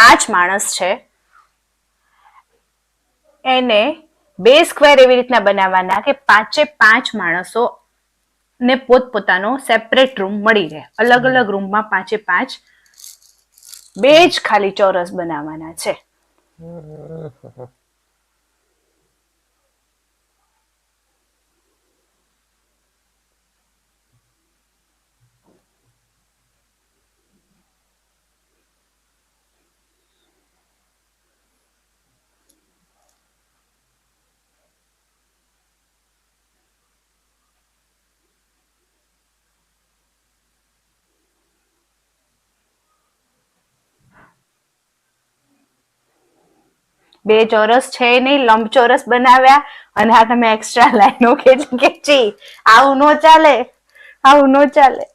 5 માણસ છે એને 2 સ્ક્વેર એવી રીતના બનાવવાના કે 5 માણસો ને પોતપોતાનો સેપરેટ રૂમ મળી રહે. અલગ અલગ રૂમમાં 5 બે જ ખાલી ચોરસ બનાવવાના છે. બે ચોરસ છે નહીં, લંબચોરસ બનાવ્યા અને આ તમે એક્સ્ટ્રા લાઈનો ખેંચી. આવું નો ચાલે, આવું નો ચાલે.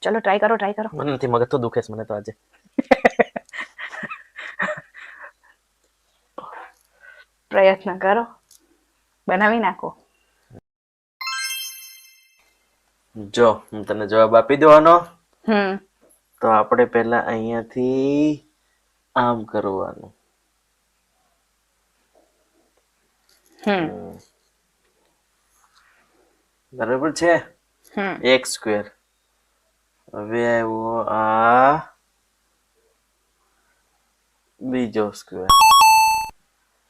ચલો ટ્રાય કરો, ટ્રાય કરો. મને નથી, મગજ તો દુખે છે મને તો આજે. પ્રયત્ન કરો, બનાવી નાખો. જો હું તને જવાબ આપી દેવાનો. હમ તો આપણે પહેલા અહીંયાથી આમ કરવાનું. બરાબર છે. એક સ્ક્વેર. હવે આવ્યો આ બીજો સ્ક્વેર.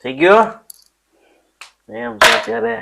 થઈ ગયો એમ છે ત્યારે